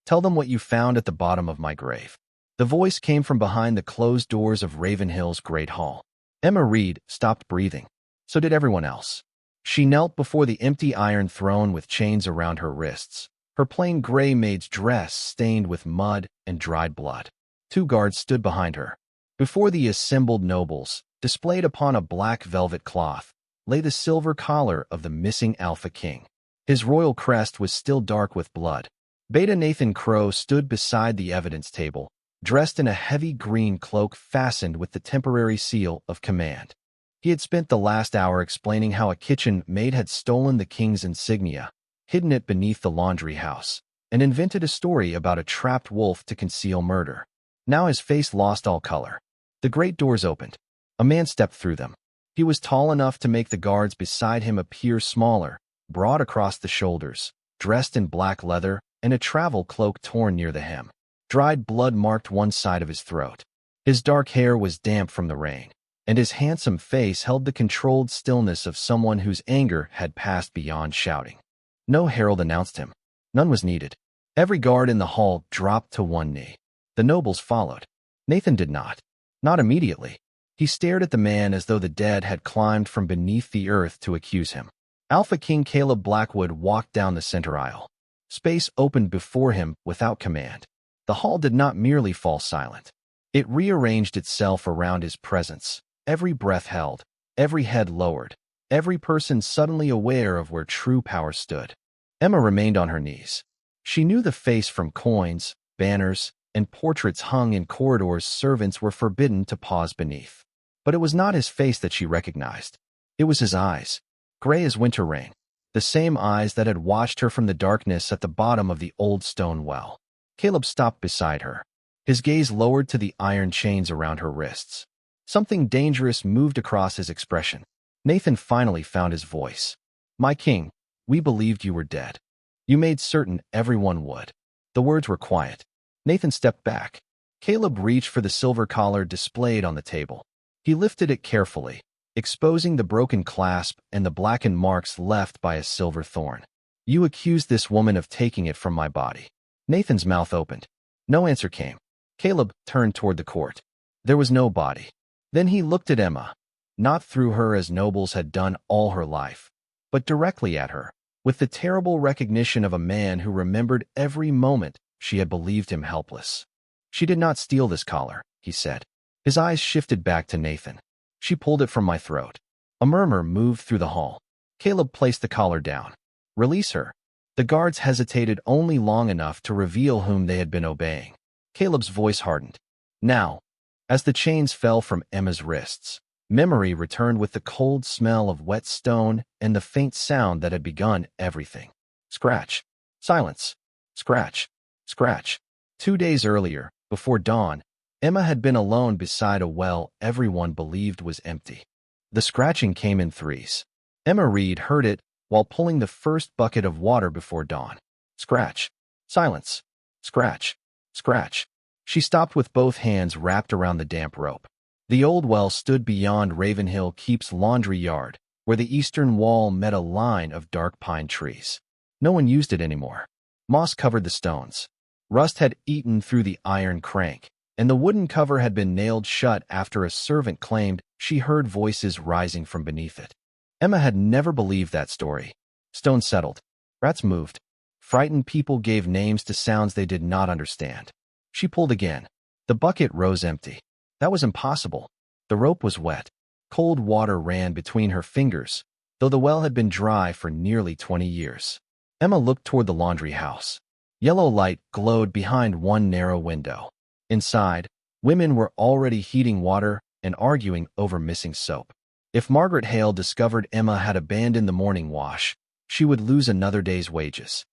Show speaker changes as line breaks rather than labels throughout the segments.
Tell them what you found at the bottom of my grave." The voice came from behind the closed doors of Ravenhill's great hall. Emma Reed stopped breathing. So did everyone else. She knelt before the empty iron throne with chains around her wrists, her plain gray maid's dress stained with mud and dried blood. 2 guards stood behind her. Before the assembled nobles, displayed upon a black velvet cloth, lay the silver collar of the missing Alpha King. His royal crest was still dark with blood. Beta Nathan Crow stood beside the evidence table, dressed in a heavy green cloak fastened with the temporary seal of command. He had spent the last hour explaining how a kitchen maid had stolen the king's insignia, hidden it beneath the laundry house, and invented a story about a trapped wolf to conceal murder. Now his face lost all color. The great doors opened. A man stepped through them. He was tall enough to make the guards beside him appear smaller, broad across the shoulders, dressed in black leather and a travel cloak torn near the hem. Dried blood marked one side of his throat. His dark hair was damp from the rain, and his handsome face held the controlled stillness of someone whose anger had passed beyond shouting. No herald announced him. None was needed. Every guard in the hall dropped to one knee. The nobles followed. Nathan did not. Not immediately. He stared at the man as though the dead had climbed from beneath the earth to accuse him. Alpha King Caleb Blackwood walked down the center aisle. Space opened before him without command. The hall did not merely fall silent. It rearranged itself around his presence, every breath held, every head lowered, every person suddenly aware of where true power stood. Emma remained on her knees. She knew the face from coins, banners, and portraits hung in corridors servants were forbidden to pause beneath. But it was not his face that she recognized. It was his eyes, gray as winter rain, the same eyes that had watched her from the darkness at the bottom of the old stone well. Caleb stopped beside her. His gaze lowered to the iron chains around her wrists. Something dangerous moved across his expression. Nathan finally found his voice. "My king, we believed you were dead. You made certain everyone would." The words were quiet. Nathan stepped back. Caleb reached for the silver collar displayed on the table. He lifted it carefully, exposing the broken clasp and the blackened marks left by a silver thorn. "You accused this woman of taking it from my body." Nathan's mouth opened. No answer came. Caleb turned toward the court. There was no body. Then he looked at Emma, not through her as nobles had done all her life, but directly at her, with the terrible recognition of a man who remembered every moment she had believed him helpless. "She did not steal this collar," he said. His eyes shifted back to Nathan. "She pulled it from my throat." A murmur moved through the hall. Caleb placed the collar down. "Release her." The guards hesitated only long enough to reveal whom they had been obeying. Caleb's voice hardened. "Now." As the chains fell from Emma's wrists, memory returned with the cold smell of wet stone and the faint sound that had begun everything. Scratch. Silence. Scratch. Scratch. 2 days earlier, before dawn, Emma had been alone beside a well everyone believed was empty. The scratching came in threes. Emma Reed heard it while pulling the first bucket of water before dawn. Scratch. Silence. Scratch. Scratch. She stopped with both hands wrapped around the damp rope. The old well stood beyond Ravenhill Keep's laundry yard, where the eastern wall met a line of dark pine trees. No one used it anymore. Moss covered the stones. Rust had eaten through the iron crank, and the wooden cover had been nailed shut after a servant claimed she heard voices rising from beneath it. Emma had never believed that story. Stone settled. Rats moved. Frightened people gave names to sounds they did not understand. She pulled again. The bucket rose empty. That was impossible. The rope was wet. Cold water ran between her fingers, though the well had been dry for nearly 20 years. Emma looked toward the laundry house. Yellow light glowed behind one narrow window. Inside, women were already heating water and arguing over missing soap. If Margaret Hale discovered Emma had abandoned the morning wash, she would lose another day's wages.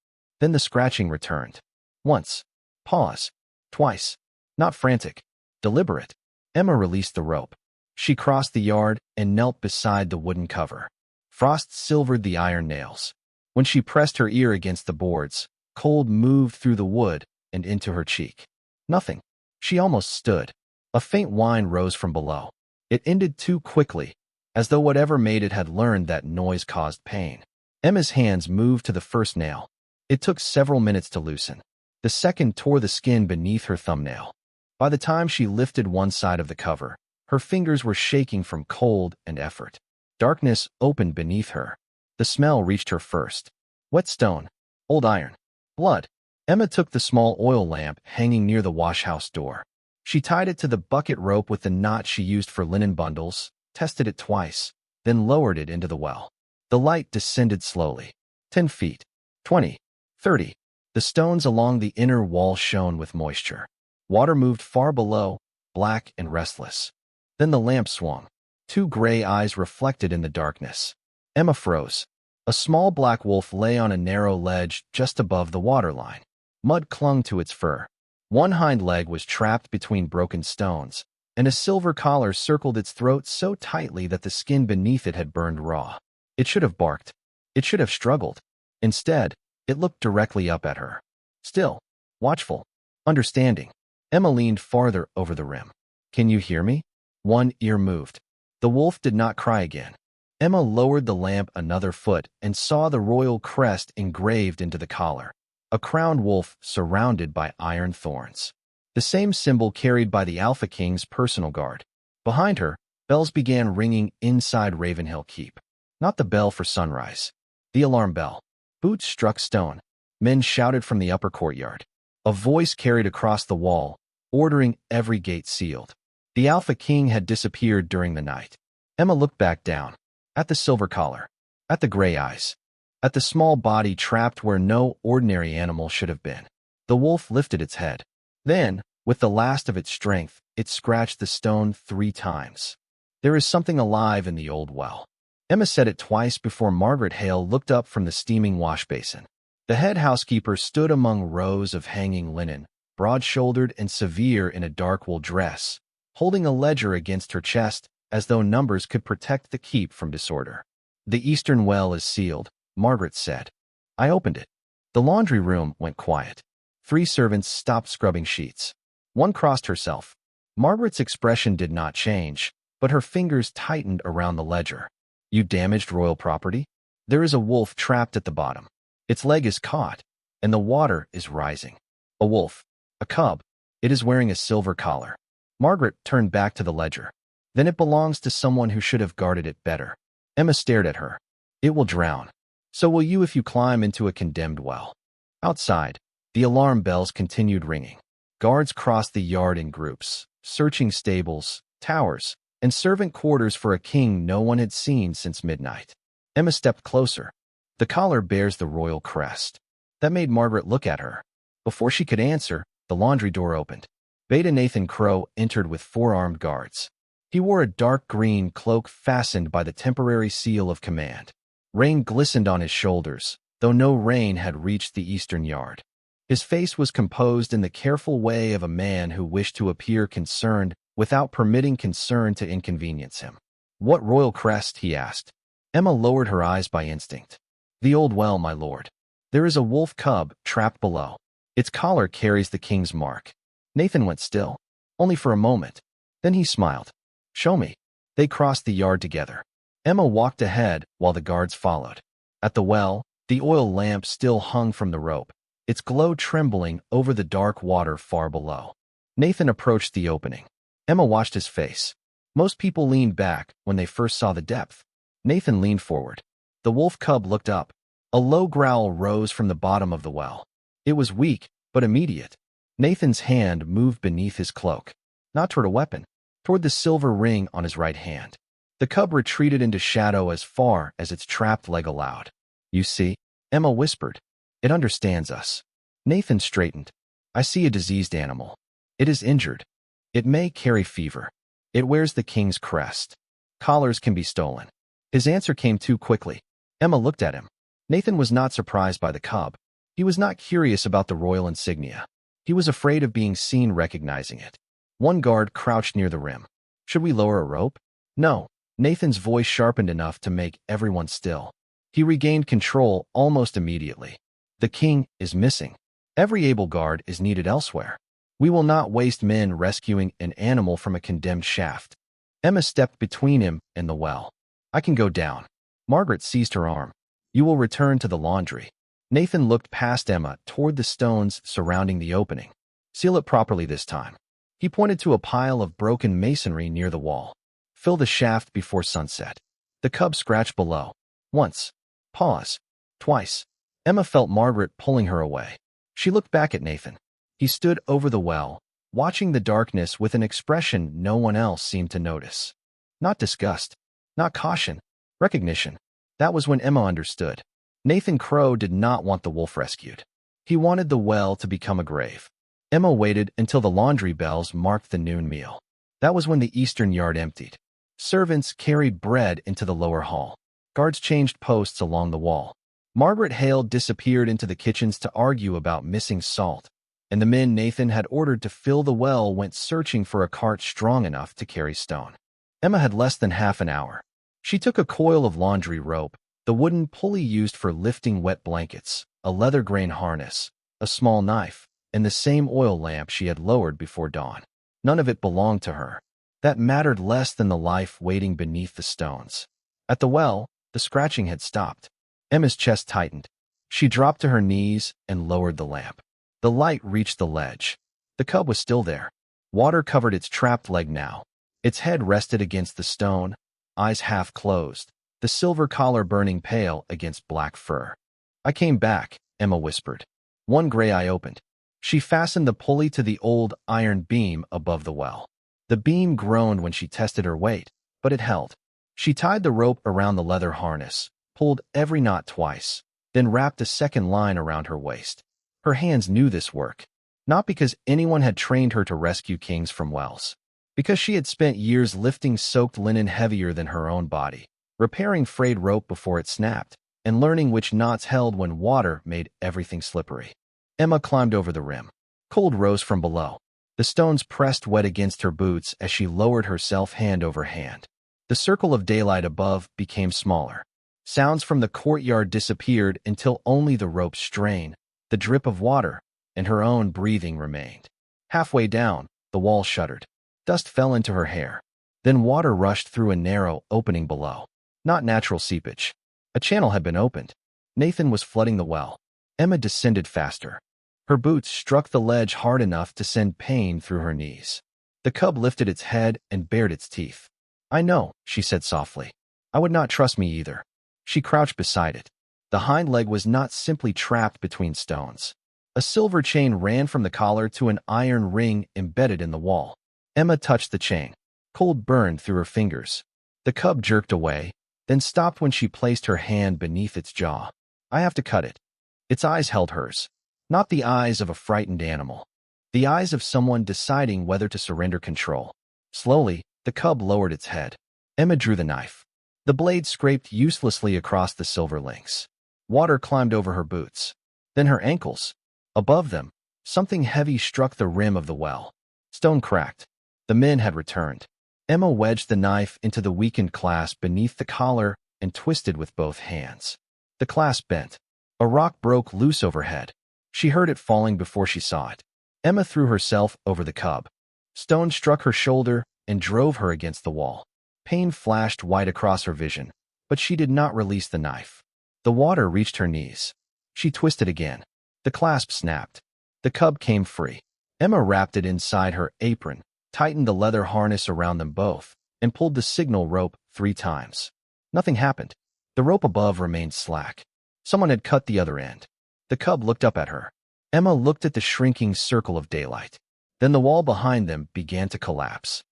Then the scratching returned. Once. Pause. Twice. Not frantic. Deliberate. Emma released the rope. She crossed the yard and knelt beside the wooden cover. Frost silvered the iron nails. When she pressed her ear against the boards, cold moved through the wood and into her cheek. Nothing. She almost stood. A faint whine rose from below. It ended too quickly, as though whatever made it had learned that noise caused pain. Emma's hands moved to the first nail. It took several minutes to loosen. The second tore the skin beneath her thumbnail. By the time she lifted one side of the cover, her fingers were shaking from cold and effort. Darkness opened beneath her. The smell reached her first. Wet stone, old iron, blood. Emma took the small oil lamp hanging near the washhouse door. She tied it to the bucket rope with the knot she used for linen bundles, tested it twice, then lowered it into the well. The light descended slowly. 10 feet, 20, 30. The stones along the inner wall shone with moisture. Water moved far below, black and restless. Then the lamp swung. 2 gray eyes reflected in the darkness. Emma froze. A small black wolf lay on a narrow ledge just above the waterline. Mud clung to its fur. One hind leg was trapped between broken stones, and a silver collar circled its throat so tightly that the skin beneath it had burned raw. It should have barked. It should have struggled. Instead, it looked directly up at her. Still, watchful, understanding. Emma leaned farther over the rim. "Can you hear me?" One ear moved. The wolf did not cry again. Emma lowered the lamp another foot and saw the royal crest engraved into the collar. A crowned wolf surrounded by iron thorns. The same symbol carried by the Alpha King's personal guard. Behind her, bells began ringing inside Ravenhill Keep. Not the bell for sunrise. The alarm bell. Boots struck stone. Men shouted from the upper courtyard. A voice carried across the wall, ordering every gate sealed. The Alpha King had disappeared during the night. Emma looked back down. At the silver collar. At the gray eyes. At the small body trapped where no ordinary animal should have been. The wolf lifted its head. Then, with the last of its strength, it scratched the stone 3 times. "There is something alive in the old well." Emma said it twice before Margaret Hale looked up from the steaming wash basin. The head housekeeper stood among rows of hanging linen, broad-shouldered and severe in a dark wool dress, holding a ledger against her chest as though numbers could protect the keep from disorder. "The eastern well is sealed," Margaret said. I opened it. The laundry room went quiet. 3 servants stopped scrubbing sheets. One crossed herself. Margaret's expression did not change, but her fingers tightened around the ledger. "You damaged royal property? There is a wolf trapped at the bottom. Its leg is caught, and the water is rising. A wolf. A cub. It is wearing a silver collar." Margaret turned back to the ledger. "Then it belongs to someone who should have guarded it better." Emma stared at her. "It will drown. So will you if you climb into a condemned well." Outside, the alarm bells continued ringing. Guards crossed the yard in groups, searching stables, towers, and servant quarters for a king no one had seen since midnight. Emma stepped closer. "The collar bears the royal crest." That made Margaret look at her. Before she could answer, the laundry door opened. Beta Nathan Crow entered with 4 armed guards. He wore a dark green cloak fastened by the temporary seal of command. Rain glistened on his shoulders, though no rain had reached the eastern yard. His face was composed in the careful way of a man who wished to appear concerned without permitting concern to inconvenience him. "What royal crest?" he asked. Emma lowered her eyes by instinct. "The old well, my lord. There is a wolf cub trapped below. Its collar carries the king's mark." Nathan went still, only for a moment. Then he smiled. "Show me." They crossed the yard together. Emma walked ahead while the guards followed. At the well, the oil lamp still hung from the rope, its glow trembling over the dark water far below. Nathan approached the opening. Emma watched his face. Most people leaned back when they first saw the depth. Nathan leaned forward. The wolf cub looked up. A low growl rose from the bottom of the well. It was weak, but immediate. Nathan's hand moved beneath his cloak. Not toward a weapon, toward the silver ring on his right hand. The cub retreated into shadow as far as its trapped leg allowed. "You see," Emma whispered. "It understands us." Nathan straightened. "I see a diseased animal. It is injured. It may carry fever. It wears the king's crest. Collars can be stolen." His answer came too quickly. Emma looked at him. Nathan was not surprised by the cub. He was not curious about the royal insignia. He was afraid of being seen recognizing it. One guard crouched near the rim. "Should we lower a rope?" "No." Nathan's voice sharpened enough to make everyone still. He regained control almost immediately. "The king is missing. Every able guard is needed elsewhere. We will not waste men rescuing an animal from a condemned shaft." Emma stepped between him and the well. "I can go down." Margaret seized her arm. "You will return to the laundry." Nathan looked past Emma toward the stones surrounding the opening. Seal it properly this time. He pointed to a pile of broken masonry near the wall. Fill the shaft before sunset. The cub scratched below. Once. Pause. Twice. Emma felt Margaret pulling her away. She looked back at Nathan. He stood over the well, watching the darkness with an expression no one else seemed to notice. Not disgust. Not caution. Recognition. That was when Emma understood. Nathan Crow did not want the wolf rescued. He wanted the well to become a grave. Emma waited until the laundry bells marked the noon meal. That was when the eastern yard emptied. Servants carried bread into the lower hall. Guards changed posts along the wall. Margaret Hale disappeared into the kitchens to argue about missing salt, and the men Nathan had ordered to fill the well went searching for a cart strong enough to carry stone. Emma had less than half an hour. She took a coil of laundry rope, the wooden pulley used for lifting wet blankets, a leather grain harness, a small knife, and the same oil lamp she had lowered before dawn. None of it belonged to her. That mattered less than the life waiting beneath the stones. At the well, the scratching had stopped. Emma's chest tightened. She dropped to her knees and lowered the lamp. The light reached the ledge. The cub was still there. Water covered its trapped leg now. Its head rested against the stone, eyes half closed, the silver collar burning pale against black fur. I came back, Emma whispered. One gray eye opened. She fastened the pulley to the old iron beam above the well. The beam groaned when she tested her weight, but it held. She tied the rope around the leather harness, pulled every knot twice, then wrapped a second line around her waist. Her hands knew this work, not because anyone had trained her to rescue kings from wells, because she had spent years lifting soaked linen heavier than her own body, repairing frayed rope before it snapped, and learning which knots held when water made everything slippery. Emma climbed over the rim. Cold rose from below. The stones pressed wet against her boots as she lowered herself hand over hand. The circle of daylight above became smaller. Sounds from the courtyard disappeared until only the rope's strain, the drip of water, and her own breathing remained. Halfway down, the wall shuddered. Dust fell into her hair. Then water rushed through a narrow opening below. Not natural seepage. A channel had been opened. Nathan was flooding the well. Emma descended faster. Her boots struck the ledge hard enough to send pain through her knees. The cub lifted its head and bared its teeth. I know, she said softly. I would not trust me either. She crouched beside it. The hind leg was not simply trapped between stones. A silver chain ran from the collar to an iron ring embedded in the wall. Emma touched the chain. Cold burned through her fingers. The cub jerked away, then stopped when she placed her hand beneath its jaw. I have to cut it. Its eyes held hers. Not the eyes of a frightened animal. The eyes of someone deciding whether to surrender control. Slowly, the cub lowered its head. Emma drew the knife. The blade scraped uselessly across the silver links. Water climbed over her boots. Then her ankles. Above them, something heavy struck the rim of the well. Stone cracked. The men had returned. Emma wedged the knife into the weakened clasp beneath the collar and twisted with both hands. The clasp bent. A rock broke loose overhead. She heard it falling before she saw it. Emma threw herself over the cub. Stone struck her shoulder and drove her against the wall. Pain flashed white across her vision, but she did not release the knife. The water reached her knees. She twisted again. The clasp snapped. The cub came free. Emma wrapped it inside her apron, tightened the leather harness around them both, and pulled the signal rope 3 times. Nothing happened. The rope above remained slack. Someone had cut the other end. The cub looked up at her. Emma looked at the shrinking circle of daylight. Then the wall behind them began to collapse.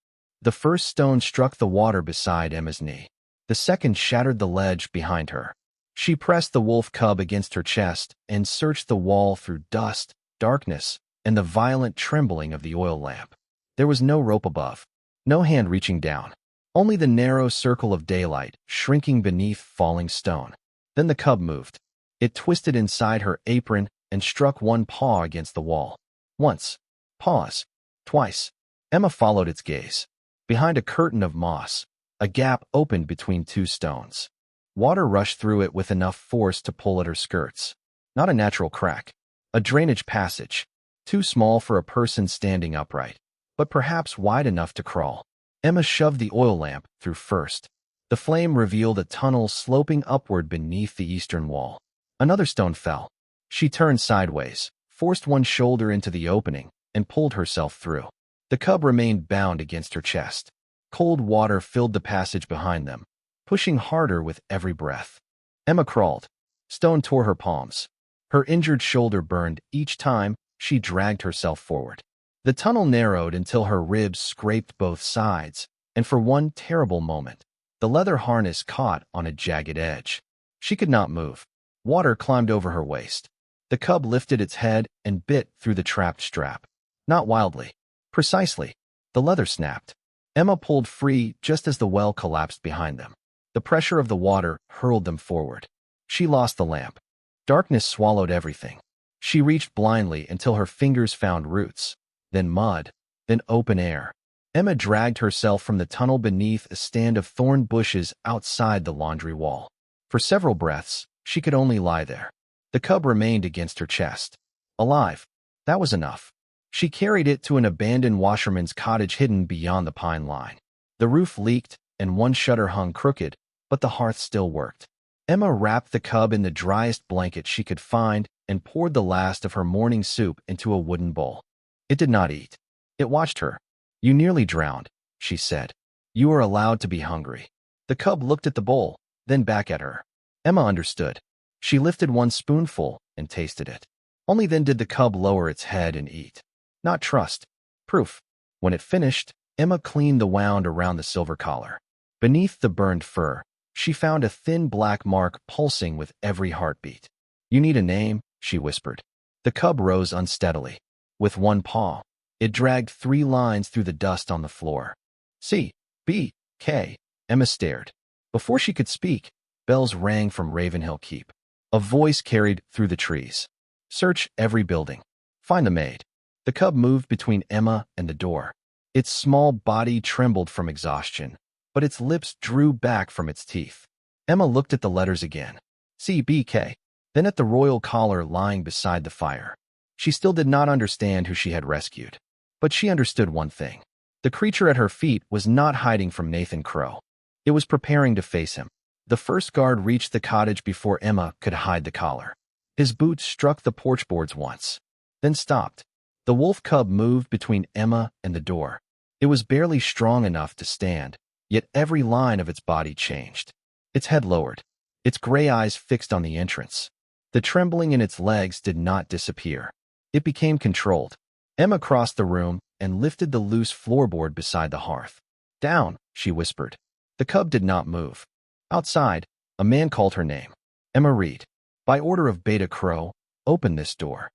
The first stone struck the water beside Emma's knee. The second shattered the ledge behind her. She pressed the wolf cub against her chest and searched the wall through dust, darkness, and the violent trembling of the oil lamp. There was no rope above, no hand reaching down, only the narrow circle of daylight shrinking beneath falling stone. Then the cub moved. It twisted inside her apron and struck one paw against the wall. Once. Pause. Twice. Emma followed its gaze. Behind a curtain of moss, a gap opened between 2 stones. Water rushed through it with enough force to pull at her skirts. Not a natural crack. A drainage passage, too small for a person standing upright, but perhaps wide enough to crawl. Emma shoved the oil lamp through first. The flame revealed a tunnel sloping upward beneath the eastern wall. Another stone fell. She turned sideways, forced one shoulder into the opening, and pulled herself through. The cub remained bound against her chest. Cold water filled the passage behind them, pushing harder with every breath. Emma crawled. Stone tore her palms. Her injured shoulder burned each time she dragged herself forward. The tunnel narrowed until her ribs scraped both sides, and for one terrible moment, the leather harness caught on a jagged edge. She could not move. Water climbed over her waist. The cub lifted its head and bit through the trapped strap. Not wildly. Precisely. The leather snapped. Emma pulled free just as the well collapsed behind them. The pressure of the water hurled them forward. She lost the lamp. Darkness swallowed everything. She reached blindly until her fingers found roots, then mud, then open air. Emma dragged herself from the tunnel beneath a stand of thorn bushes outside the laundry wall. For several breaths, she could only lie there. The cub remained against her chest. Alive. That was enough. She carried it to an abandoned washerman's cottage hidden beyond the pine line. The roof leaked, and one shutter hung crooked, but the hearth still worked. Emma wrapped the cub in the driest blanket she could find and poured the last of her morning soup into a wooden bowl. It did not eat. It watched her. "You nearly drowned," she said. "You are allowed to be hungry." The cub looked at the bowl, then back at her. Emma understood. She lifted one spoonful and tasted it. Only then did the cub lower its head and eat. Not trust. Proof. When it finished, Emma cleaned the wound around the silver collar. Beneath the burned fur, she found a thin black mark pulsing with every heartbeat. "You need a name," she whispered. The cub rose unsteadily. With one paw, it dragged 3 lines through the dust on the floor. C. B. K. Emma stared. Before she could speak, bells rang from Ravenhill Keep. A voice carried through the trees. "Search every building. Find the maid." The cub moved between Emma and the door. Its small body trembled from exhaustion, but its lips drew back from its teeth. Emma looked at the letters again. CBK, then at the royal collar lying beside the fire. She still did not understand who she had rescued. But she understood one thing. The creature at her feet was not hiding from Nathan Crow. It was preparing to face him. The first guard reached the cottage before Emma could hide the collar. His boots struck the porch boards once, then stopped. The wolf cub moved between Emma and the door. It was barely strong enough to stand, yet every line of its body changed. Its head lowered, its gray eyes fixed on the entrance. The trembling in its legs did not disappear. It became controlled. Emma crossed the room and lifted the loose floorboard beside the hearth. "Down," she whispered. The cub did not move. Outside, a man called her name. "Emma Reed, by order of Beta Crow, open this door."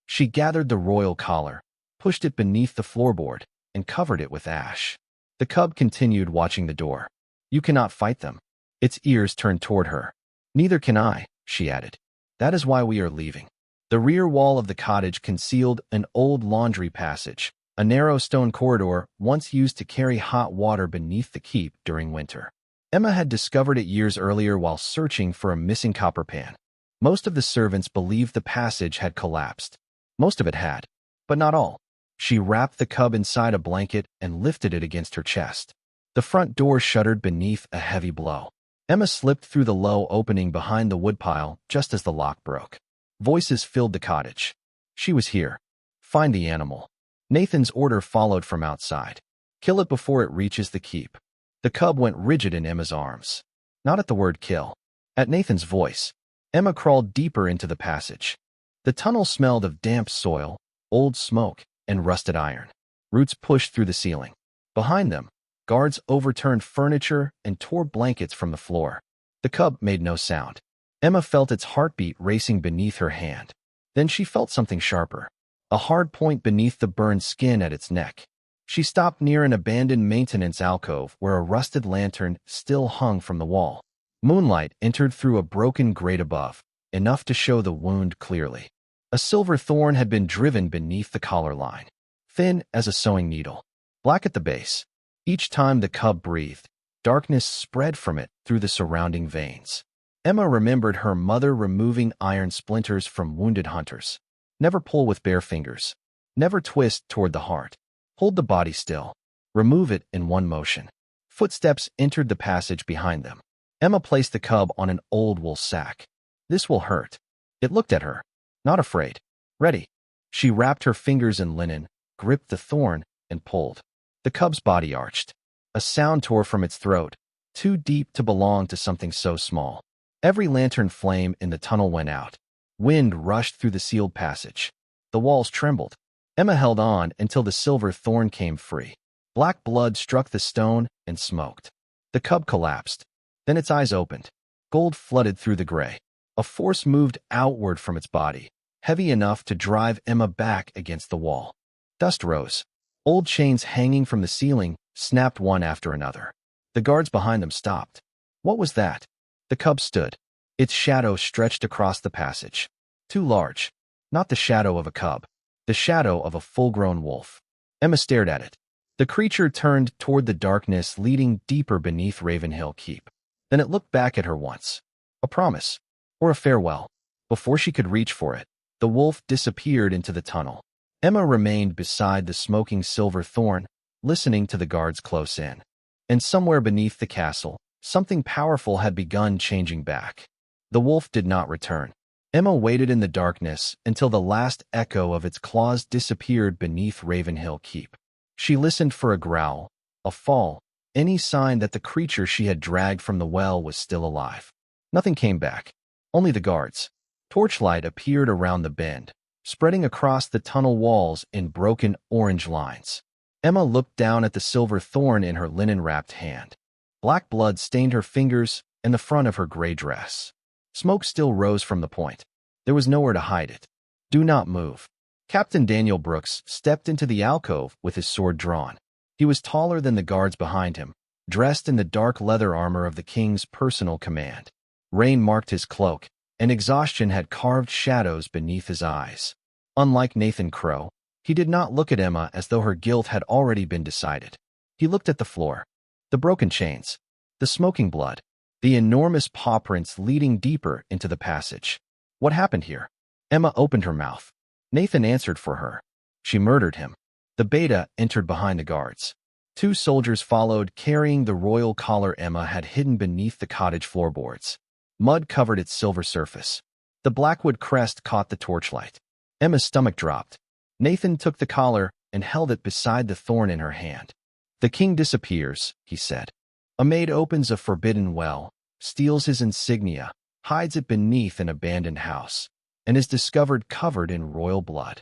She gathered the royal collar, pushed it beneath the floorboard, and covered it with ash. The cub continued watching the door. "You cannot fight them." Its ears turned toward her. "Neither can I," she added. "That is why we are leaving." The rear wall of the cottage concealed an old laundry passage, a narrow stone corridor once used to carry hot water beneath the keep during winter. Emma had discovered it years earlier while searching for a missing copper pan. Most of the servants believed the passage had collapsed. Most of it had, but not all. She wrapped the cub inside a blanket and lifted it against her chest. The front door shuddered beneath a heavy blow. Emma slipped through the low opening behind the woodpile just as the lock broke. Voices filled the cottage. She was here. Find the animal. Nathan's order followed from outside. Kill it before it reaches the keep. The cub went rigid in Emma's arms. Not at the word kill. At Nathan's voice. Emma crawled deeper into the passage. The tunnel smelled of damp soil, old smoke, and rusted iron. Roots pushed through the ceiling. Behind them, guards overturned furniture and tore blankets from the floor. The cub made no sound. Emma felt its heartbeat racing beneath her hand. Then she felt something sharper. A hard point beneath the burned skin at its neck. She stopped near an abandoned maintenance alcove where a rusted lantern still hung from the wall. Moonlight entered through a broken grate above, enough to show the wound clearly. A silver thorn had been driven beneath the collar line, thin as a sewing needle, black at the base. Each time the cub breathed, darkness spread from it through the surrounding veins. Emma remembered her mother removing iron splinters from wounded hunters. Never pull with bare fingers. Never twist toward the heart. Hold the body still. Remove it in one motion. Footsteps entered the passage behind them. Emma placed the cub on an old wool sack. "This will hurt." It looked at her. Not afraid. Ready. She wrapped her fingers in linen, gripped the thorn, and pulled. The cub's body arched. A sound tore from its throat, too deep to belong to something so small. Every lantern flame in the tunnel went out. Wind rushed through the sealed passage. The walls trembled. Emma held on until the silver thorn came free. Black blood struck the stone and smoked. The cub collapsed. Then its eyes opened. Gold flooded through the gray. A force moved outward from its body, heavy enough to drive Emma back against the wall. Dust rose. Old chains hanging from the ceiling snapped one after another. The guards behind them stopped. What was that? The cub stood. Its shadow stretched across the passage. Too large. Not the shadow of a cub. The shadow of a full-grown wolf. Emma stared at it. The creature turned toward the darkness leading deeper beneath Ravenhill Keep. Then it looked back at her once. A promise. Or a farewell. Before she could reach for it, the wolf disappeared into the tunnel. Emma remained beside the smoking silver thorn, listening to the guards close in. And somewhere beneath the castle, something powerful had begun changing back. The wolf did not return. Emma waited in the darkness until the last echo of its claws disappeared beneath Ravenhill Keep. She listened for a growl, a fall, any sign that the creature she had dragged from the well was still alive. Nothing came back. Only the guards. Torchlight appeared around the bend, spreading across the tunnel walls in broken orange lines. Emma looked down at the silver thorn in her linen-wrapped hand. Black blood stained her fingers and the front of her gray dress. Smoke still rose from the point. There was nowhere to hide it. Do not move. Captain Daniel Brooks stepped into the alcove with his sword drawn. He was taller than the guards behind him, dressed in the dark leather armor of the king's personal command. Rain marked his cloak, and exhaustion had carved shadows beneath his eyes. Unlike Nathan Crow, he did not look at Emma as though her guilt had already been decided. He looked at the floor, the broken chains, the smoking blood, the enormous paw prints leading deeper into the passage. What happened here? Emma opened her mouth. Nathan answered for her. She murdered him. The beta entered behind the guards. 2 soldiers followed, carrying the royal collar Emma had hidden beneath the cottage floorboards. Mud covered its silver surface. The Blackwood crest caught the torchlight. Emma's stomach dropped. Nathan took the collar and held it beside the thorn in her hand. The king disappears, he said. A maid opens a forbidden well, steals his insignia, hides it beneath an abandoned house, and is discovered covered in royal blood.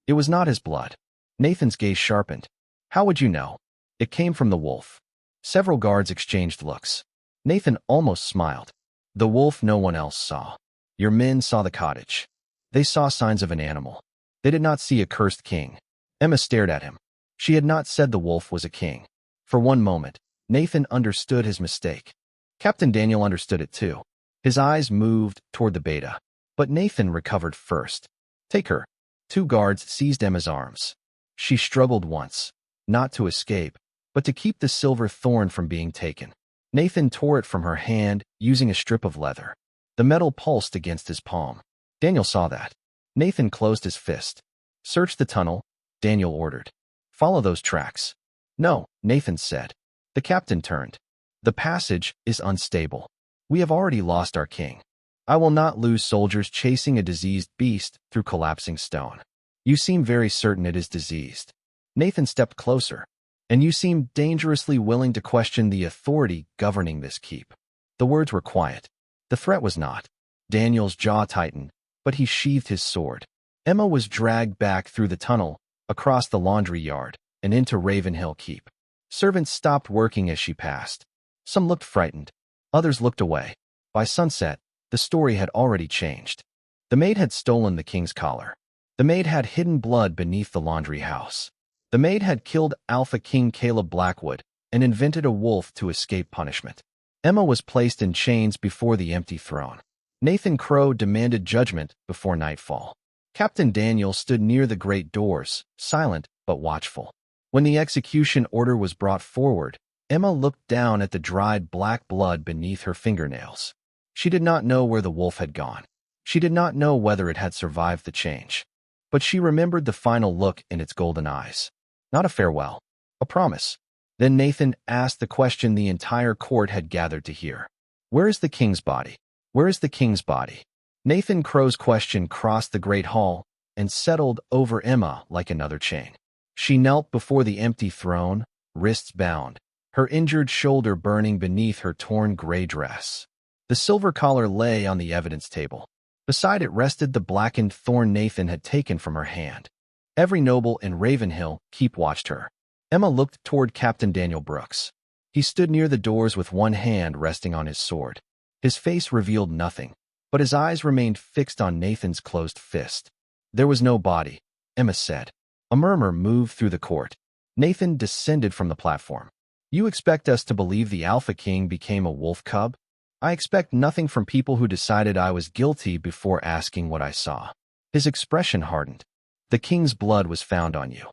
It was not his blood. Nathan's gaze sharpened. How would you know? It came from the wolf. Several guards exchanged looks. Nathan almost smiled. The wolf no one else saw. Your men saw the cottage. They saw signs of an animal. They did not see a cursed king. Emma stared at him. She had not said the wolf was a king. For one moment, Nathan understood his mistake. Captain Daniel understood it too. His eyes moved toward the beta. But Nathan recovered first. Take her. 2 guards seized Emma's arms. She struggled once, not to escape, but to keep the silver thorn from being taken. Nathan tore it from her hand using a strip of leather. The metal pulsed against his palm. Daniel saw that. Nathan closed his fist. Search the tunnel, Daniel ordered. Follow those tracks. No, Nathan said. The captain turned. The passage is unstable. We have already lost our king. I will not lose soldiers chasing a diseased beast through collapsing stone. You seem very certain it is diseased. Nathan stepped closer. And you seem dangerously willing to question the authority governing this keep. The words were quiet. The threat was not. Daniel's jaw tightened, but he sheathed his sword. Emma was dragged back through the tunnel, across the laundry yard, and into Ravenhill Keep. Servants stopped working as she passed. Some looked frightened. Others looked away. By sunset, the story had already changed. The maid had stolen the king's collar. The maid had hidden blood beneath the laundry house. The maid had killed Alpha King Caleb Blackwood and invented a wolf to escape punishment. Emma was placed in chains before the empty throne. Nathan Crow demanded judgment before nightfall. Captain Daniel stood near the great doors, silent but watchful. When the execution order was brought forward, Emma looked down at the dried black blood beneath her fingernails. She did not know where the wolf had gone. She did not know whether it had survived the change. But she remembered the final look in its golden eyes. Not a farewell, a promise. Then Nathan asked the question the entire court had gathered to hear. Where is the king's body? Where is the king's body? Nathan Crow's question crossed the great hall and settled over Emma like another chain. She knelt before the empty throne, wrists bound, her injured shoulder burning beneath her torn gray dress. The silver collar lay on the evidence table. Beside it rested the blackened thorn Nathan had taken from her hand. Every noble in Ravenhill Keep watched her. Emma looked toward Captain Daniel Brooks. He stood near the doors with one hand resting on his sword. His face revealed nothing, but his eyes remained fixed on Nathan's closed fist. There was no body, Emma said. A murmur moved through the court. Nathan descended from the platform. You expect us to believe the Alpha King became a wolf cub? I expect nothing from people who decided I was guilty before asking what I saw. His expression hardened. The king's blood was found on you.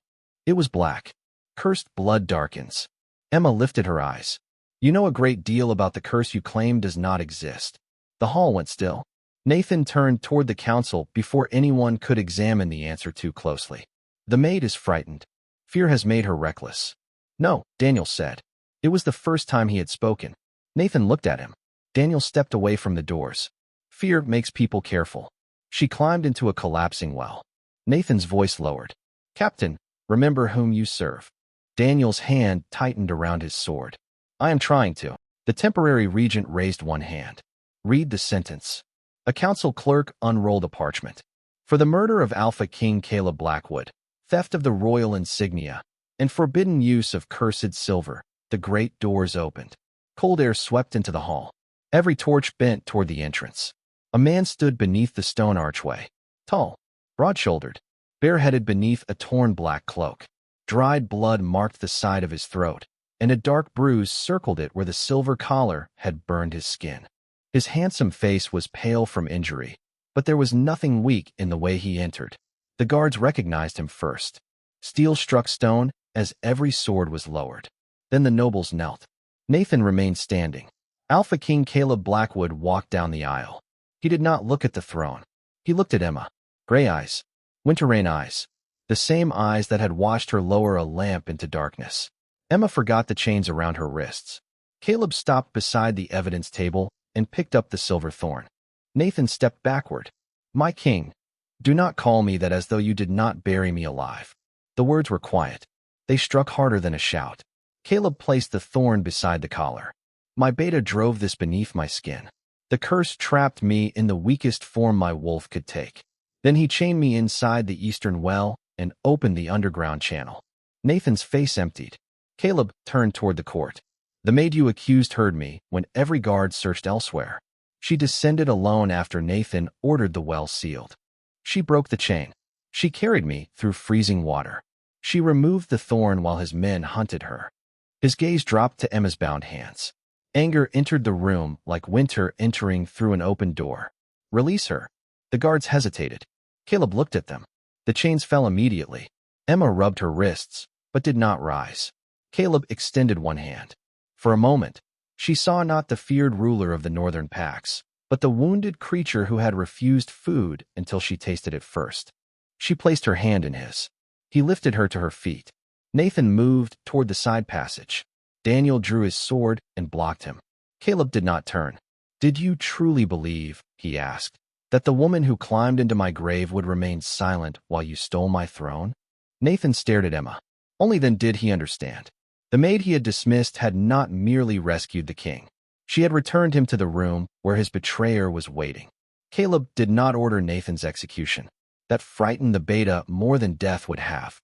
It was black. Cursed blood darkens. Emma lifted her eyes. You know a great deal about the curse you claim does not exist. The hall went still. Nathan turned toward the council before anyone could examine the answer too closely. The maid is frightened. Fear has made her reckless. No, Daniel said. It was the first time he had spoken. Nathan looked at him. Daniel stepped away from the doors. Fear makes people careful. She climbed into a collapsing well. Nathan's voice lowered. Captain, remember whom you serve. Daniel's hand tightened around his sword. I am trying to. The temporary regent raised one hand. Read the sentence. A council clerk unrolled a parchment. For the murder of Alpha King Caleb Blackwood, theft of the royal insignia, and forbidden use of cursed silver, the great doors opened. Cold air swept into the hall. Every torch bent toward the entrance. A man stood beneath the stone archway. Tall, broad-shouldered, bareheaded beneath a torn black cloak. Dried blood marked the side of his throat, and a dark bruise circled it where the silver collar had burned his skin. His handsome face was pale from injury, but there was nothing weak in the way he entered. The guards recognized him first. Steel struck stone as every sword was lowered. Then the nobles knelt. Nathan remained standing. Alpha King Caleb Blackwood walked down the aisle. He did not look at the throne. He looked at Emma. Gray eyes. Winter rain eyes. The same eyes that had watched her lower a lamp into darkness. Emma forgot the chains around her wrists. Caleb stopped beside the evidence table and picked up the silver thorn. Nathan stepped backward. My king, do not call me that as though you did not bury me alive. The words were quiet. They struck harder than a shout. Caleb placed the thorn beside the collar. My beta drove this beneath my skin. The curse trapped me in the weakest form my wolf could take. Then he chained me inside the eastern well and opened the underground channel. Nathan's face emptied. Caleb turned toward the court. The maid you accused heard me when every guard searched elsewhere. She descended alone after Nathan ordered the well sealed. She broke the chain. She carried me through freezing water. She removed the thorn while his men hunted her. His gaze dropped to Emma's bound hands. Anger entered the room like winter entering through an open door. Release her. The guards hesitated. Caleb looked at them. The chains fell immediately. Emma rubbed her wrists, but did not rise. Caleb extended one hand. For a moment, she saw not the feared ruler of the northern packs, but the wounded creature who had refused food until she tasted it first. She placed her hand in his. He lifted her to her feet. Nathan moved toward the side passage. Daniel drew his sword and blocked him. Caleb did not turn. Did you truly believe, he asked, that the woman who climbed into my grave would remain silent while you stole my throne? Nathan stared at Emma. Only then did he understand. The maid he had dismissed had not merely rescued the king. She had returned him to the room where his betrayer was waiting. Caleb did not order Nathan's execution. That frightened the beta more than death would have.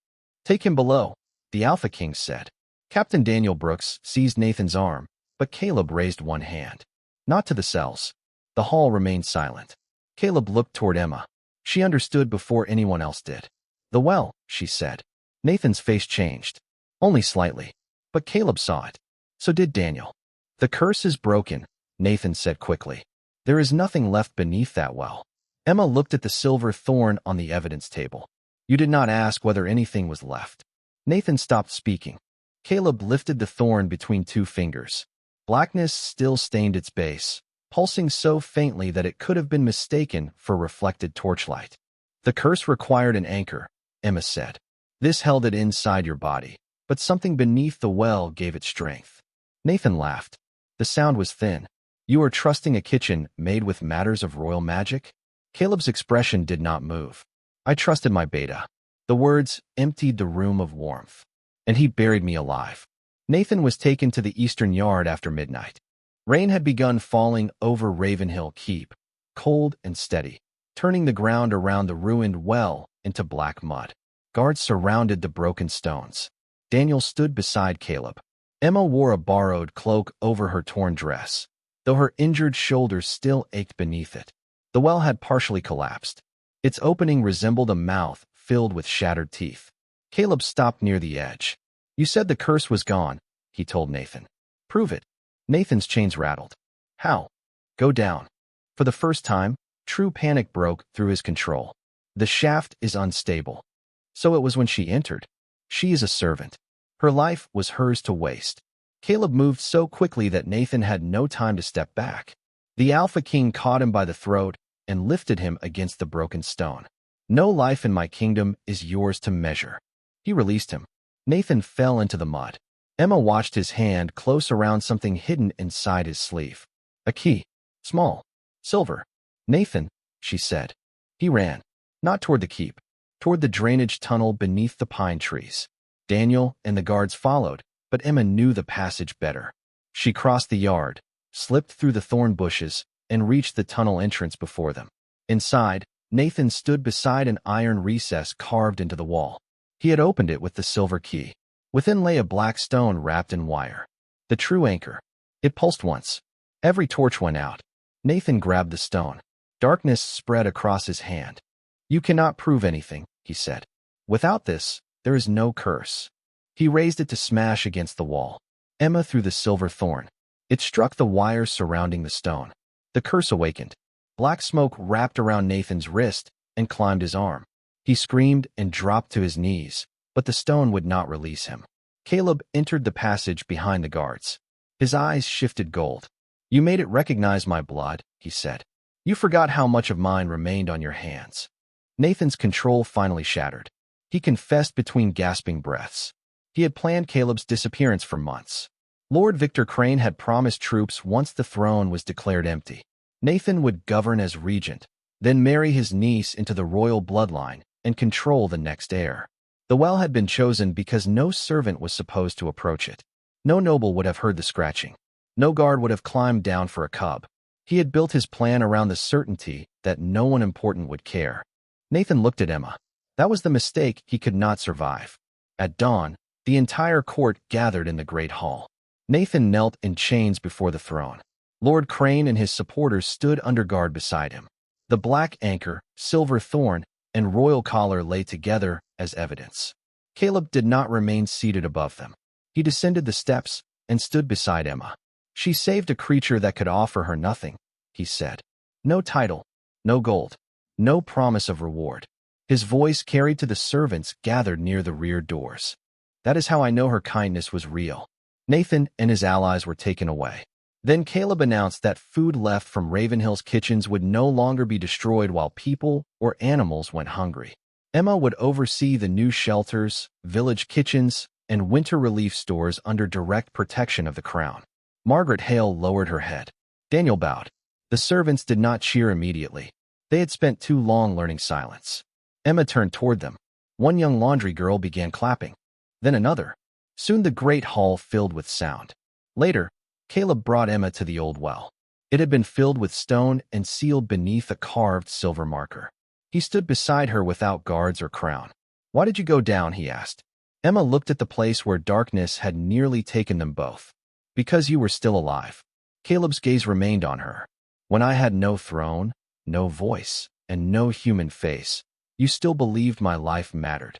Take him below, the Alpha King said. Captain Daniel Brooks seized Nathan's arm, but Caleb raised one hand. Not to the cells. The hall remained silent. Caleb looked toward Emma. She understood before anyone else did. The well, she said. Nathan's face changed. Only slightly. But Caleb saw it. So did Daniel. The curse is broken, Nathan said quickly. There is nothing left beneath that well. Emma looked at the silver thorn on the evidence table. You did not ask whether anything was left. Nathan stopped speaking. Caleb lifted the thorn between two fingers. Blackness still stained its base, pulsing so faintly that it could have been mistaken for reflected torchlight. The curse required an anchor, Emma said. This held it inside your body, but something beneath the well gave it strength. Nathan laughed. The sound was thin. You are trusting a kitchen made with matters of royal magic? Caleb's expression did not move. I trusted my beta. The words emptied the room of warmth. And he buried me alive. Nathan was taken to the eastern yard after midnight. Rain had begun falling over Ravenhill Keep, cold and steady, turning the ground around the ruined well into black mud. Guards surrounded the broken stones. Daniel stood beside Caleb. Emma wore a borrowed cloak over her torn dress, though her injured shoulders still ached beneath it. The well had partially collapsed. Its opening resembled a mouth filled with shattered teeth. Caleb stopped near the edge. You said the curse was gone, he told Nathan. Prove it. Nathan's chains rattled. How? Go down. For the first time, true panic broke through his control. The shaft is unstable. So it was when she entered. She is a servant. Her life was hers to waste. Caleb moved so quickly that Nathan had no time to step back. The Alpha King caught him by the throat and lifted him against the broken stone. No life in my kingdom is yours to measure. He released him. Nathan fell into the mud. Emma watched his hand close around something hidden inside his sleeve. A key. Small. Silver. Nathan, she said. He ran. Not toward the keep. Toward the drainage tunnel beneath the pine trees. Daniel and the guards followed, but Emma knew the passage better. She crossed the yard, slipped through the thorn bushes, and reached the tunnel entrance before them. Inside, Nathan stood beside an iron recess carved into the wall. He had opened it with the silver key. Within lay a black stone wrapped in wire. The true anchor. It pulsed once. Every torch went out. Nathan grabbed the stone. Darkness spread across his hand. You cannot prove anything, he said. Without this, there is no curse. He raised it to smash against the wall. Emma threw the silver thorn. It struck the wire surrounding the stone. The curse awakened. Black smoke wrapped around Nathan's wrist and climbed his arm. He screamed and dropped to his knees, but the stone would not release him. Caleb entered the passage behind the guards. His eyes shifted gold. You made it recognize my blood, he said. You forgot how much of mine remained on your hands. Nathan's control finally shattered. He confessed between gasping breaths. He had planned Caleb's disappearance for months. Lord Victor Crane had promised troops once the throne was declared empty. Nathan would govern as regent, then marry his niece into the royal bloodline and control the next heir. The well had been chosen because no servant was supposed to approach it. No noble would have heard the scratching. No guard would have climbed down for a cub. He had built his plan around the certainty that no one important would care. Nathan looked at Emma. That was the mistake he could not survive. At dawn, the entire court gathered in the great hall. Nathan knelt in chains before the throne. Lord Crane and his supporters stood under guard beside him. The black anchor, silver thorn, and royal collar lay together as evidence. Caleb did not remain seated above them. He descended the steps and stood beside Emma. She saved a creature that could offer her nothing, he said. No title, no gold, no promise of reward. His voice carried to the servants gathered near the rear doors. That is how I know her kindness was real. Nathan and his allies were taken away. Then Caleb announced that food left from Ravenhill's kitchens would no longer be destroyed while people or animals went hungry. Emma would oversee the new shelters, village kitchens, and winter relief stores under direct protection of the crown. Margaret Hale lowered her head. Daniel bowed. The servants did not cheer immediately. They had spent too long learning silence. Emma turned toward them. One young laundry girl began clapping. Then another. Soon the great hall filled with sound. Later, Caleb brought Emma to the old well. It had been filled with stone and sealed beneath a carved silver marker. He stood beside her without guards or crown. Why did you go down? He asked. Emma looked at the place where darkness had nearly taken them both. Because you were still alive. Caleb's gaze remained on her. When I had no throne, no voice, and no human face, you still believed my life mattered.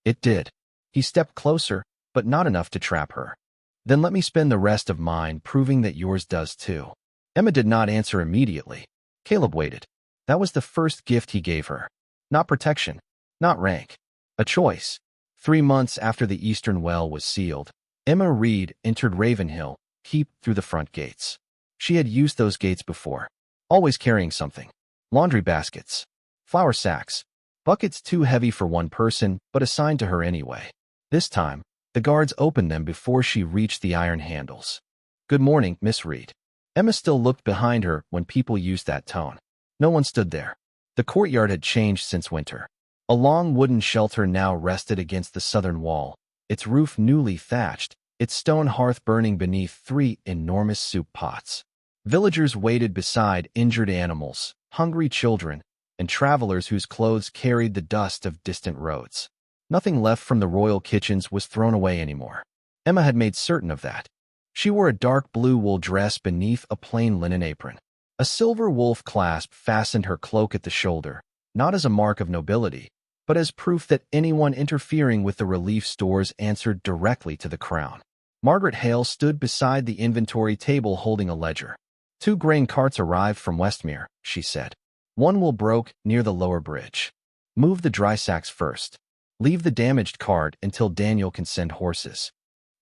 It did. He stepped closer, but not enough to trap her. Then let me spend the rest of mine proving that yours does too. Emma did not answer immediately. Caleb waited. That was the first gift he gave her. Not protection, not rank. A choice. 3 months after the eastern well was sealed, Emma Reed entered Ravenhill Keep through the front gates. She had used those gates before, always carrying something. Laundry baskets, flour sacks, buckets too heavy for one person but assigned to her anyway. This time, the guards opened them before she reached the iron handles. Good morning, Miss Reed. Emma still looked behind her when people used that tone. No one stood there. The courtyard had changed since winter. A long wooden shelter now rested against the southern wall, its roof newly thatched, its stone hearth burning beneath 3 enormous soup pots. Villagers waited beside injured animals, hungry children, and travelers whose clothes carried the dust of distant roads. Nothing left from the royal kitchens was thrown away anymore. Emma had made certain of that. She wore a dark blue wool dress beneath a plain linen apron. A silver wolf clasp fastened her cloak at the shoulder, not as a mark of nobility, but as proof that anyone interfering with the relief stores answered directly to the crown. Margaret Hale stood beside the inventory table holding a ledger. 2 grain carts arrived from Westmere, she said. 1 will broke near the lower bridge. Move the dry sacks first. Leave the damaged cart until Daniel can send horses.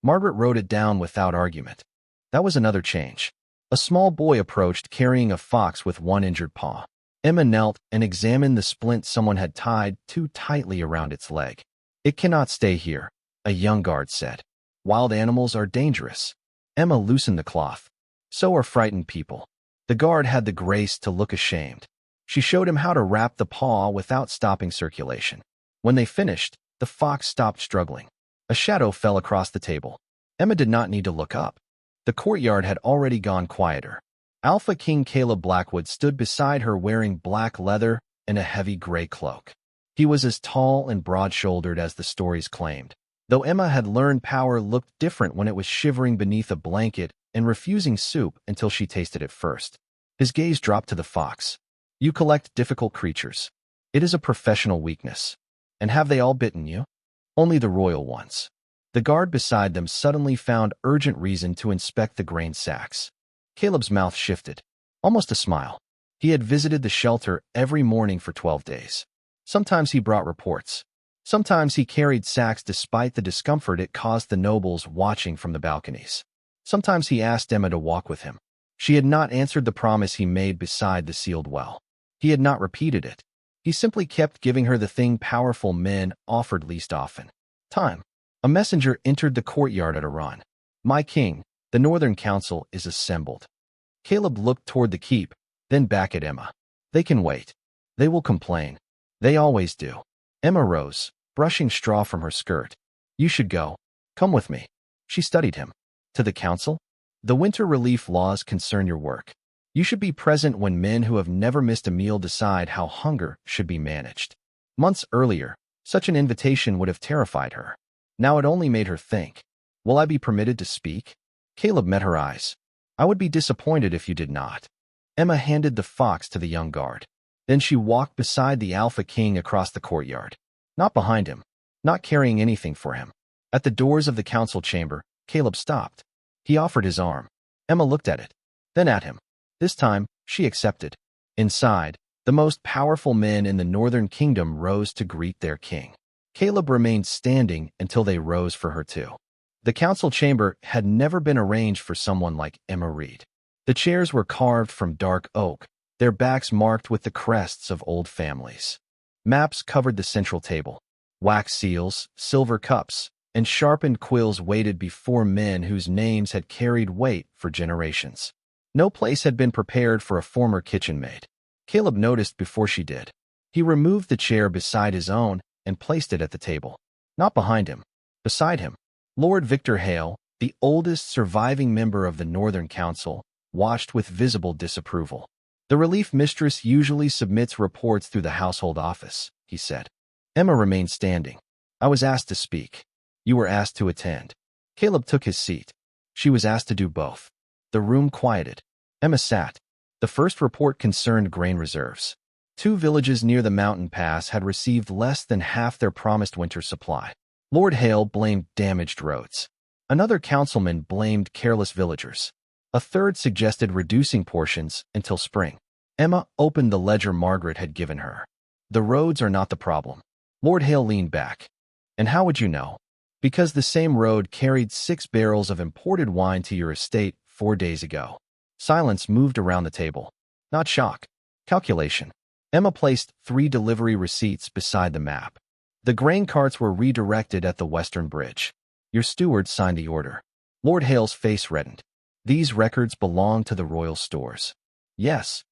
Margaret wrote it down without argument. That was another change. A small boy approached carrying a fox with 1 injured paw. Emma knelt and examined the splint someone had tied too tightly around its leg. It cannot stay here, a young guard said. Wild animals are dangerous. Emma loosened the cloth. So are frightened people. The guard had the grace to look ashamed. She showed him how to wrap the paw without stopping circulation. When they finished, the fox stopped struggling. A shadow fell across the table. Emma did not need to look up. The courtyard had already gone quieter. Alpha King Caleb Blackwood stood beside her wearing black leather and a heavy gray cloak. He was as tall and broad-shouldered as the stories claimed, though Emma had learned power looked different when it was shivering beneath a blanket and refusing soup until she tasted it first. His gaze dropped to the fox. You collect difficult creatures. It is a professional weakness. And have they all bitten you? Only the royal ones. The guard beside them suddenly found urgent reason to inspect the grain sacks. Caleb's mouth shifted, almost a smile. He had visited the shelter every morning for 12 days. Sometimes he brought reports. Sometimes he carried sacks despite the discomfort it caused the nobles watching from the balconies. Sometimes he asked Emma to walk with him. She had not answered the promise he made beside the sealed well. He had not repeated it. He simply kept giving her the thing powerful men offered least often. Time. A messenger entered the courtyard at a run. My king, the Northern Council is assembled. Caleb looked toward the keep, then back at Emma. They can wait. They will complain. They always do. Emma rose, brushing straw from her skirt. You should go. Come with me. She studied him. To the council? The winter relief laws concern your work. You should be present when men who have never missed a meal decide how hunger should be managed. Months earlier, such an invitation would have terrified her. Now it only made her think. Will I be permitted to speak? Caleb met her eyes. I would be disappointed if you did not. Emma handed the fox to the young guard. Then she walked beside the Alpha King across the courtyard. Not behind him, not carrying anything for him. At the doors of the council chamber, Caleb stopped. He offered his arm. Emma looked at it, then at him. This time, she accepted. Inside, the most powerful men in the Northern Kingdom rose to greet their king. Caleb remained standing until they rose for her too. The council chamber had never been arranged for someone like Emma Reed. The chairs were carved from dark oak, their backs marked with the crests of old families. Maps covered the central table. Wax seals, silver cups, and sharpened quills waited before men whose names had carried weight for generations. No place had been prepared for a former kitchen maid. Caleb noticed before she did. He removed the chair beside his own and placed it at the table. Not behind him, beside him. Lord Victor Hale, the oldest surviving member of the Northern Council, watched with visible disapproval. The relief mistress usually submits reports through the household office, he said. Emma remained standing. I was asked to speak. You were asked to attend. Caleb took his seat. She was asked to do both. The room quieted. Emma sat. The first report concerned grain reserves. 2 villages near the mountain pass had received less than half their promised winter supply. Lord Hale blamed damaged roads. Another councilman blamed careless villagers. A third suggested reducing portions until spring. Emma opened the ledger Margaret had given her. The roads are not the problem. Lord Hale leaned back. And how would you know? Because the same road carried 6 barrels of imported wine to your estate 4 days ago. Silence moved around the table. Not shock. Calculation. Emma placed 3 delivery receipts beside the map. The grain carts were redirected at the western bridge. Your steward signed the order. Lord Hale's face reddened. These records belong to the royal stores. Yes.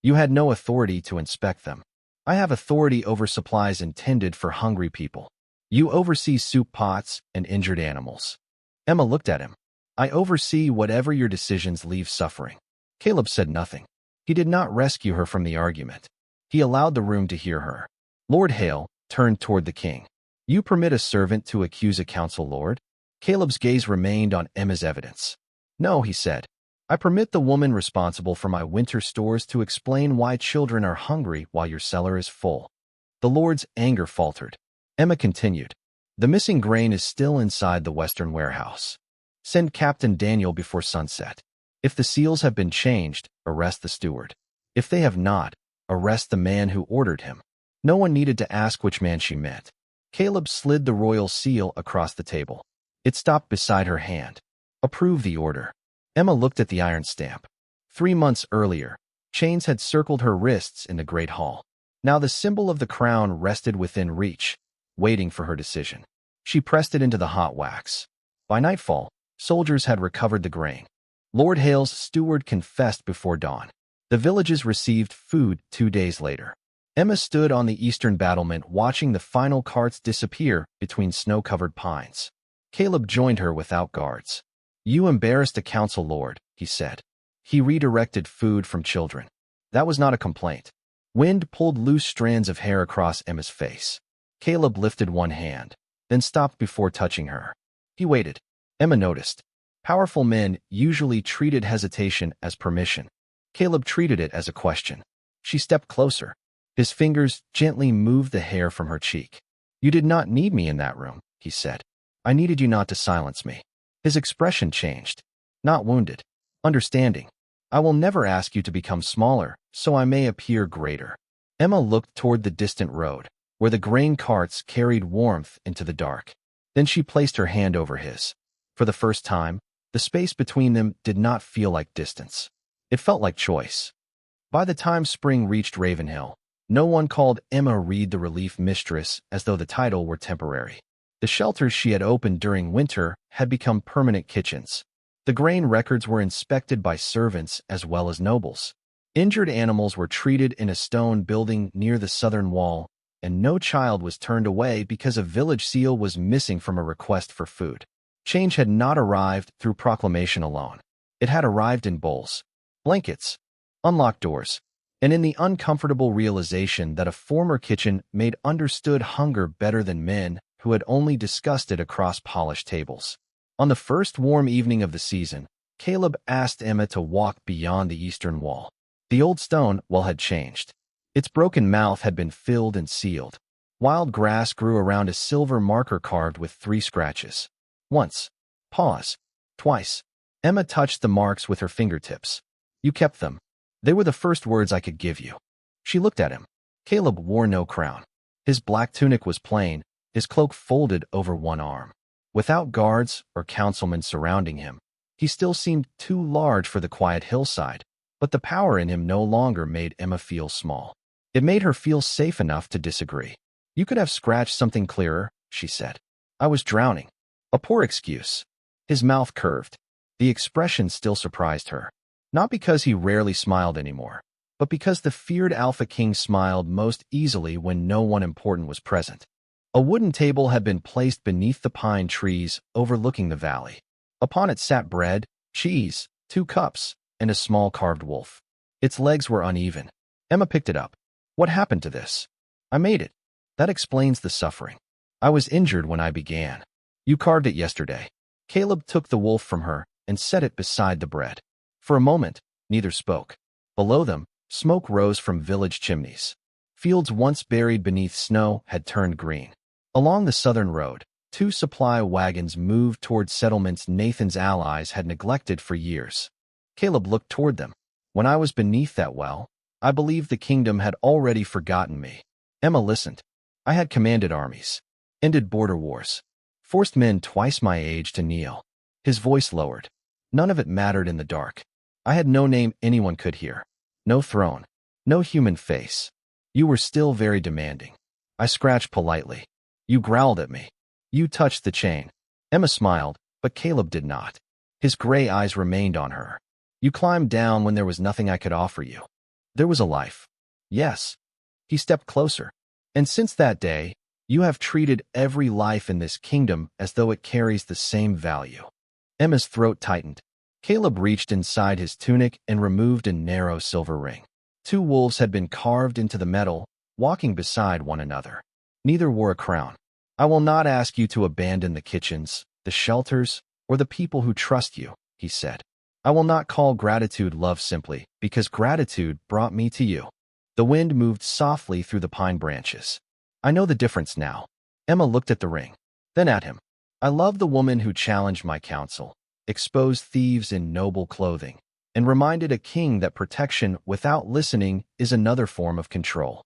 You had no authority to inspect them. I have authority over supplies intended for hungry people. You oversee soup pots and injured animals. Emma looked at him. I oversee whatever your decisions leave suffering. Caleb said nothing. He did not rescue her from the argument. He allowed the room to hear her. Lord Hale turned toward the king. You permit a servant to accuse a council lord? Caleb's gaze remained on Emma's evidence. No, he said. I permit the woman responsible for my winter stores to explain why children are hungry while your cellar is full. The lord's anger faltered. Emma continued. The missing grain is still inside the western warehouse. Send Captain Daniel before sunset. If the seals have been changed, arrest the steward. If they have not, arrest the man who ordered him. No one needed to ask which man she meant. Caleb slid the royal seal across the table. It stopped beside her hand. Approve the order. Emma looked at the iron stamp. 3 months earlier, chains had circled her wrists in the great hall. Now the symbol of the crown rested within reach, waiting for her decision. She pressed it into the hot wax. By nightfall, soldiers had recovered the grain. Lord Hale's steward confessed before dawn. The villages received food 2 days later. Emma stood on the eastern battlement watching the final carts disappear between snow-covered pines. Caleb joined her without guards. You embarrassed a council lord, he said. He redirected food from children. That was not a complaint. Wind pulled loose strands of hair across Emma's face. Caleb lifted one hand, then stopped before touching her. He waited. Emma noticed. Powerful men usually treated hesitation as permission. Caleb treated it as a question. She stepped closer. His fingers gently moved the hair from her cheek. You did not need me in that room, he said. I needed you not to silence me. His expression changed. Not wounded. Understanding. I will never ask you to become smaller, so I may appear greater. Emma looked toward the distant road, where the grain carts carried warmth into the dark. Then she placed her hand over his. For the first time, the space between them did not feel like distance. It felt like choice. By the time spring reached Ravenhill, no one called Emma Reed the Relief Mistress as though the title were temporary. The shelters she had opened during winter had become permanent kitchens. The grain records were inspected by servants as well as nobles. Injured animals were treated in a stone building near the southern wall, and no child was turned away because a village seal was missing from a request for food. Change had not arrived through proclamation alone. It had arrived in bowls, blankets, unlocked doors, and in the uncomfortable realization that a former kitchen maid understood hunger better than men who had only discussed it across polished tables. On the first warm evening of the season, Caleb asked Emma to walk beyond the eastern wall. The old stone wall had changed. Its broken mouth had been filled and sealed. Wild grass grew around a silver marker carved with 3 scratches. Once. Pause. Twice. Emma touched the marks with her fingertips. You kept them. They were the first words I could give you. She looked at him. Caleb wore no crown. His black tunic was plain, his cloak folded over one arm. Without guards or councilmen surrounding him, he still seemed too large for the quiet hillside, but the power in him no longer made Emma feel small. It made her feel safe enough to disagree. You could have scratched something clearer, she said. I was drowning. A poor excuse. His mouth curved. The expression still surprised her. Not because he rarely smiled anymore, but because the feared Alpha King smiled most easily when no one important was present. A wooden table had been placed beneath the pine trees overlooking the valley. Upon it sat bread, cheese, 2 cups, and a small carved wolf. Its legs were uneven. Emma picked it up. What happened to this? I made it. That explains the suffering. I was injured when I began. You carved it yesterday. Caleb took the wolf from her and set it beside the bread. For a moment, neither spoke. Below them, smoke rose from village chimneys. Fields once buried beneath snow had turned green. Along the southern road, 2 supply wagons moved toward settlements Nathan's allies had neglected for years. Caleb looked toward them. When I was beneath that well, I believed the kingdom had already forgotten me. Emma listened. I had commanded armies, ended border wars, forced men twice my age to kneel. His voice lowered. None of it mattered in the dark. I had no name anyone could hear. No throne. No human face. You were still very demanding. I scratched politely. You growled at me. You touched the chain. Emma smiled, but Caleb did not. His gray eyes remained on her. You climbed down when there was nothing I could offer you. There was a life. Yes. He stepped closer. And since that day, you have treated every life in this kingdom as though it carries the same value. Emma's throat tightened. Caleb reached inside his tunic and removed a narrow silver ring. 2 wolves had been carved into the metal, walking beside one another. Neither wore a crown. I will not ask you to abandon the kitchens, the shelters, or the people who trust you, he said. I will not call gratitude love simply, because gratitude brought me to you. The wind moved softly through the pine branches. I know the difference now. Emma looked at the ring, then at him. I love the woman who challenged my counsel, exposed thieves in noble clothing, and reminded a king that protection without listening is another form of control.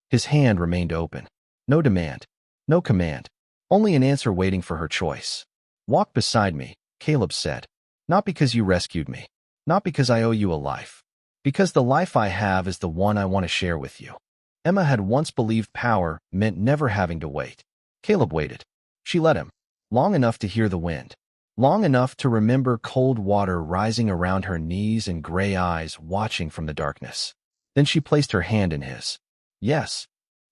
His hand remained open. No demand, no command, only an answer waiting for her choice. Walk beside me, Caleb said. Not because you rescued me, not because I owe you a life, because the life I have is the one I want to share with you. Emma had once believed power meant never having to wait. Caleb waited. She let him, long enough to hear the wind, long enough to remember cold water rising around her knees and gray eyes watching from the darkness. Then she placed her hand in his. Yes.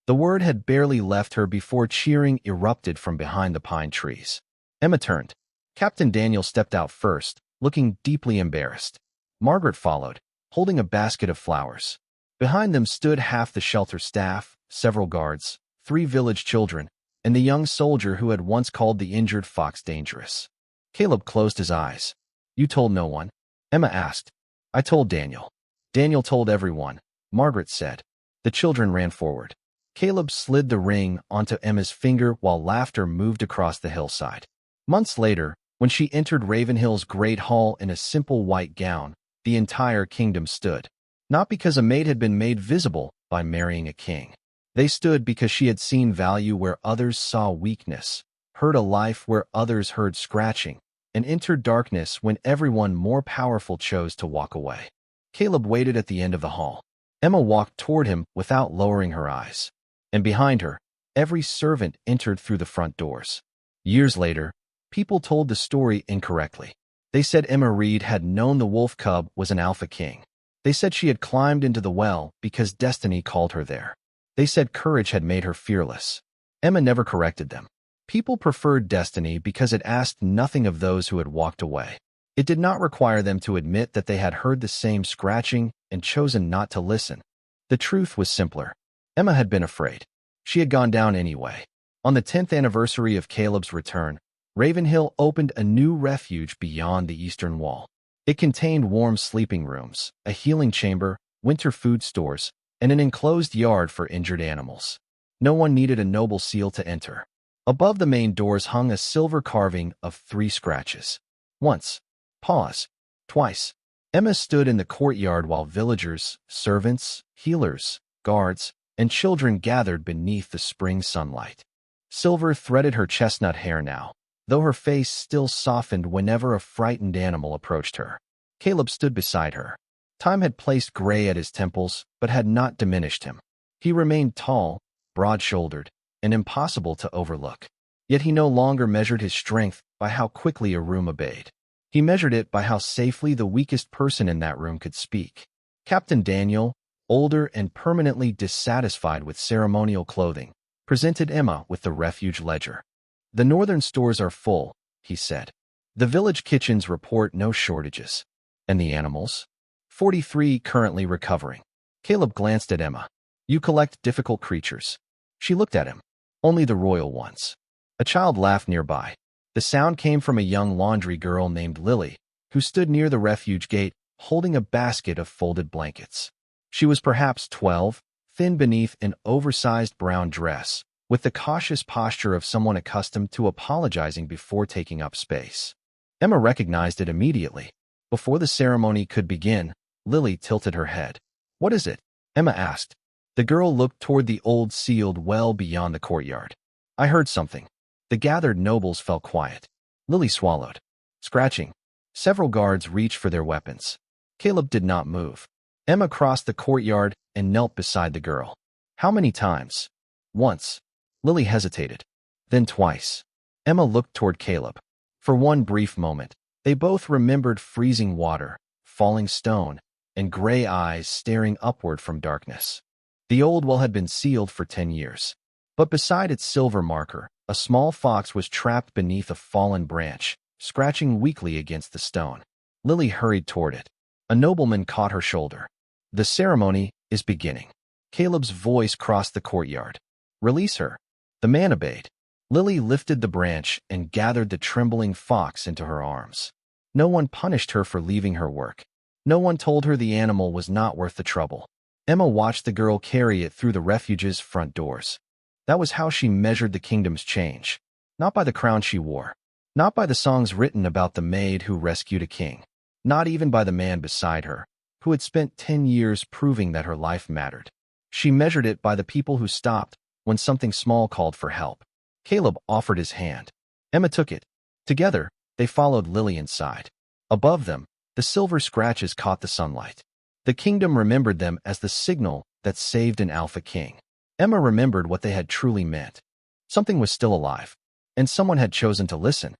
The word had barely left her before cheering erupted from behind the pine trees. Emma turned. Captain Daniel stepped out first, looking deeply embarrassed. Margaret followed, holding a basket of flowers. Behind them stood half the shelter staff, several guards, 3 village children, and the young soldier who had once called the injured fox dangerous. Caleb closed his eyes. You told no one? Emma asked. I told Daniel. Daniel told everyone, Margaret said. The children ran forward. Caleb slid the ring onto Emma's finger while laughter moved across the hillside. Months later, when she entered Ravenhill's great hall in a simple white gown, the entire kingdom stood. Not because a maid had been made visible by marrying a king. They stood because she had seen value where others saw weakness, heard a life where others heard scratching, and entered darkness when everyone more powerful chose to walk away. Caleb waited at the end of the hall. Emma walked toward him without lowering her eyes. And behind her, every servant entered through the front doors. Years later, people told the story incorrectly. They said Emma Reed had known the wolf cub was an Alpha King. They said she had climbed into the well because destiny called her there. They said courage had made her fearless. Emma never corrected them. People preferred destiny because it asked nothing of those who had walked away. It did not require them to admit that they had heard the same scratching and chosen not to listen. The truth was simpler. Emma had been afraid. She had gone down anyway. On the 10th anniversary of Caleb's return, Ravenhill opened a new refuge beyond the eastern wall. It contained warm sleeping rooms, a healing chamber, winter food stores, and an enclosed yard for injured animals. No one needed a noble seal to enter. Above the main doors hung a silver carving of 3 scratches. Once. Pause. Twice. Emma stood in the courtyard while villagers, servants, healers, guards, and children gathered beneath the spring sunlight. Silver threaded her chestnut hair now, though her face still softened whenever a frightened animal approached her. Caleb stood beside her. Time had placed gray at his temples, but had not diminished him. He remained tall, broad-shouldered, and impossible to overlook. Yet he no longer measured his strength by how quickly a room obeyed. He measured it by how safely the weakest person in that room could speak. Captain Daniel, older and permanently dissatisfied with ceremonial clothing, presented Emma with the refuge ledger. The northern stores are full, he said. The village kitchens report no shortages. And the animals? 43 currently recovering. Caleb glanced at Emma. You collect difficult creatures. She looked at him. Only the royal ones. A child laughed nearby. The sound came from a young laundry girl named Lily, who stood near the refuge gate, holding a basket of folded blankets. She was perhaps 12, thin beneath an oversized brown dress, with the cautious posture of someone accustomed to apologizing before taking up space. Emma recognized it immediately. Before the ceremony could begin, Lily tilted her head. What is it? Emma asked. The girl looked toward the old sealed well beyond the courtyard. I heard something. The gathered nobles fell quiet. Lily swallowed. Scratching. Several guards reached for their weapons. Caleb did not move. Emma crossed the courtyard and knelt beside the girl. How many times? Once. Lily hesitated. Then twice. Emma looked toward Caleb. For one brief moment, they both remembered freezing water, falling stone, and gray eyes staring upward from darkness. The old well had been sealed for 10 years. But beside its silver marker, a small fox was trapped beneath a fallen branch, scratching weakly against the stone. Lily hurried toward it. A nobleman caught her shoulder. "The ceremony is beginning." Caleb's voice crossed the courtyard. "Release her." The man obeyed. Lily lifted the branch and gathered the trembling fox into her arms. No one punished her for leaving her work. No one told her the animal was not worth the trouble. Emma watched the girl carry it through the refuge's front doors. That was how she measured the kingdom's change. Not by the crown she wore. Not by the songs written about the maid who rescued a king. Not even by the man beside her, who had spent 10 years proving that her life mattered. She measured it by the people who stopped when something small called for help. Caleb offered his hand. Emma took it. Together, they followed Lily inside. Above them, the silver scratches caught the sunlight. The kingdom remembered them as the signal that saved an Alpha King. Emma remembered what they had truly meant. Something was still alive, and someone had chosen to listen.